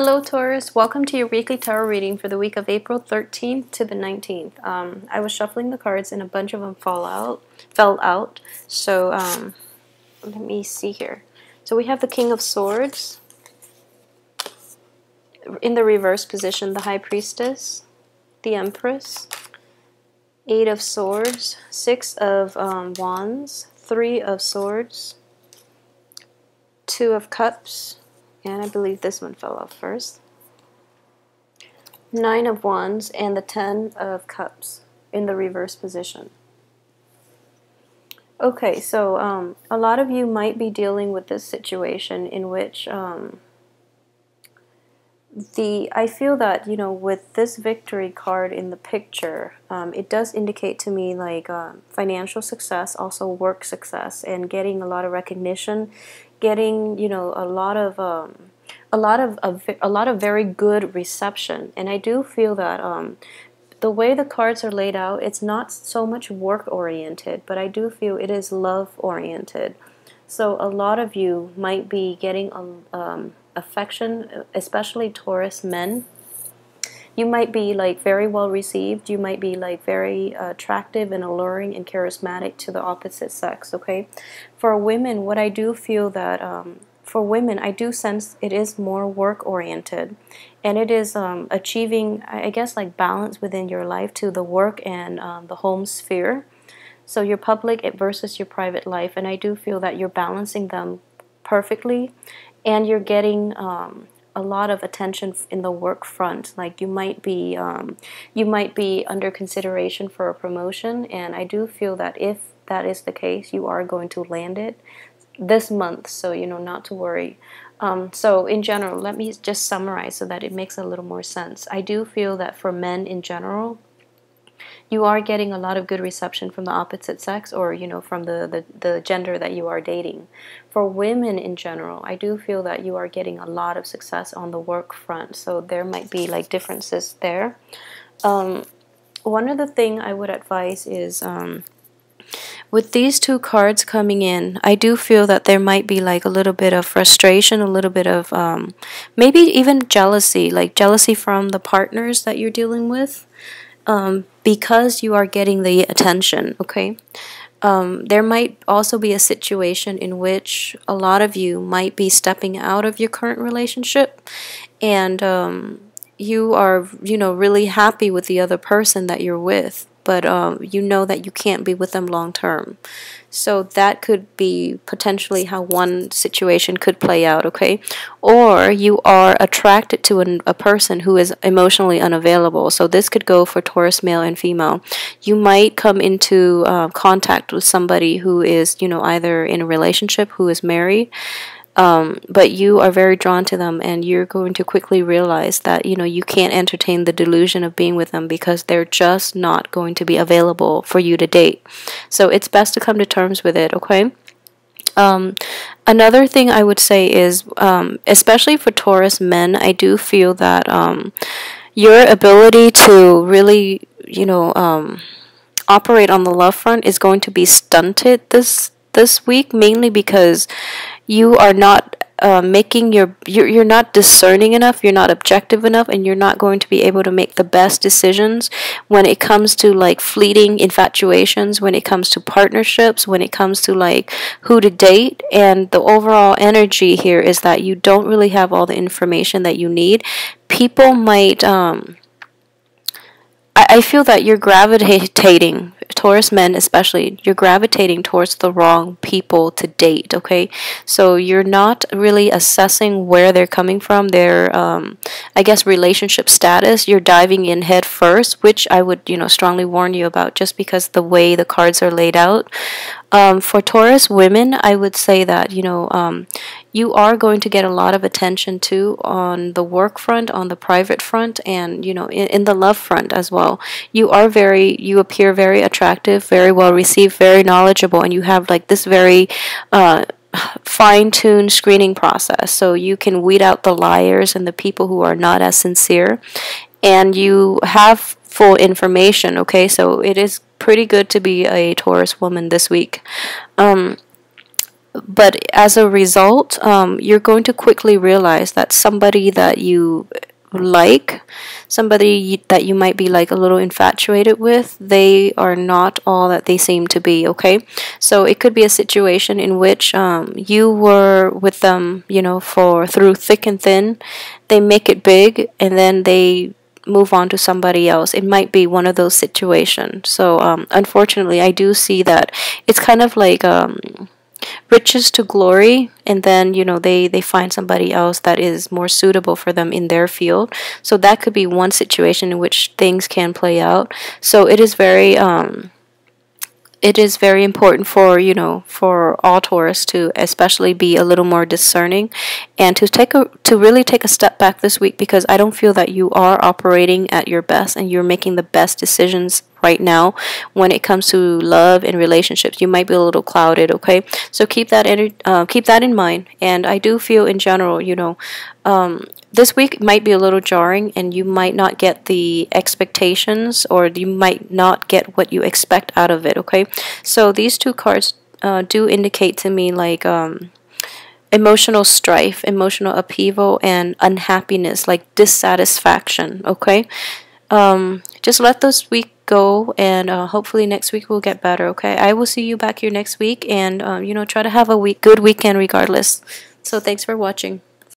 Hello Taurus, welcome to your weekly tarot reading for the week of April 13th to the 19th. I was shuffling the cards and a bunch of them fell out. So let me see here. So we have the King of Swords. In the reverse position, the High Priestess, the Empress, Eight of Swords, Six of Wands, Three of Swords, Two of Cups, and I believe this one fell off first. Nine of Wands and the Ten of Cups in the reverse position. Okay, so a lot of you might be dealing with this situation in which I feel that, you know, with this victory card in the picture, it does indicate to me like financial success, also work success, and getting a lot of recognition, getting, you know, a lot of very good reception. And I do feel that the way the cards are laid out, it's not so much work oriented, but I do feel it is love oriented. So a lot of you might be getting affection, especially Taurus men. You might be like very well received. You might be like very attractive and alluring and charismatic to the opposite sex, okay? For women, what I do feel that for women, I do sense it is more work oriented, and it is achieving, I guess, like balance within your life to the work and the home sphere. So your public versus your private life, and I do feel that you're balancing them perfectly, and you're getting a lot of attention in the work front. Like you might be under consideration for a promotion, and I do feel that if that is the case, you are going to land it this month. So, you know, not to worry. So in general, let me just summarize so that it makes a little more sense. I do feel that for men in general, you are getting a lot of good reception from the opposite sex, or, you know, from the gender that you are dating. For women in general, I do feel that you are getting a lot of success on the work front. So there might be like differences there. One other thing I would advise is with these two cards coming in, I do feel that there might be like a little bit of frustration, a little bit of maybe even jealousy, like jealousy from the partners that you're dealing with. Because you are getting the attention, okay? There might also be a situation in which a lot of you might be stepping out of your current relationship, and you are, you know, really happy with the other person that you're with, but you know that you can't be with them long term. So that could be potentially how one situation could play out, okay? Or you are attracted to a person who is emotionally unavailable. So this could go for Taurus male and female. You might come into contact with somebody who is, you know, either in a relationship, who is married, but you are very drawn to them, and you're going to quickly realize that, you know, you can't entertain the delusion of being with them because they're just not going to be available for you to date. So it's best to come to terms with it, okay? Another thing I would say is, especially for Taurus men, I do feel that your ability to really, you know, operate on the love front is going to be stunted this week, mainly because you are not you're not discerning enough, you're not objective enough, and you're not going to be able to make the best decisions when it comes to like fleeting infatuations, when it comes to partnerships, when it comes to like who to date. And the overall energy here is that you don't really have all the information that you need. People might I feel that you're gravitating, Taurus men especially, you're gravitating towards the wrong people to date, okay? So you're not really assessing where they're coming from, their, I guess, relationship status. You're diving in head first, which I would, you know, strongly warn you about, just because the way the cards are laid out. For Taurus women, I would say that, you know, you are going to get a lot of attention too on the work front, on the private front, and, you know, in the love front as well. You appear very attractive, very well received, very knowledgeable, and you have like this very fine-tuned screening process, so you can weed out the liars and the people who are not as sincere, and you have full information, okay? So it is pretty good to be a Taurus woman this week. but as a result, you're going to quickly realize that somebody that you like, somebody that you might be like a little infatuated with, they are not all that they seem to be, okay? So it could be a situation in which you were with them, you know, for through thick and thin. They make it big and then they move on to somebody else. It might be one of those situations. So unfortunately, I do see that it's kind of like riches to glory, and then you know they find somebody else that is more suitable for them in their field. So that could be one situation in which things can play out. So it is very important for, you know, for all Taurus to especially be a little more discerning and to really take a step back this week, because I don't feel that you are operating at your best and you're making the best decisions right now when it comes to love and relationships. You might be a little clouded, okay? So keep that in mind. And I do feel in general, you know, this week might be a little jarring and you might not get the expectations, or you might not get what you expect out of it, okay? So these two cards do indicate to me like emotional strife, emotional upheaval, and unhappiness, like dissatisfaction, okay? Just let this week go, and hopefully next week will get better, okay? I will see you back here next week, and you know, try to have a good weekend regardless. So thanks for watching.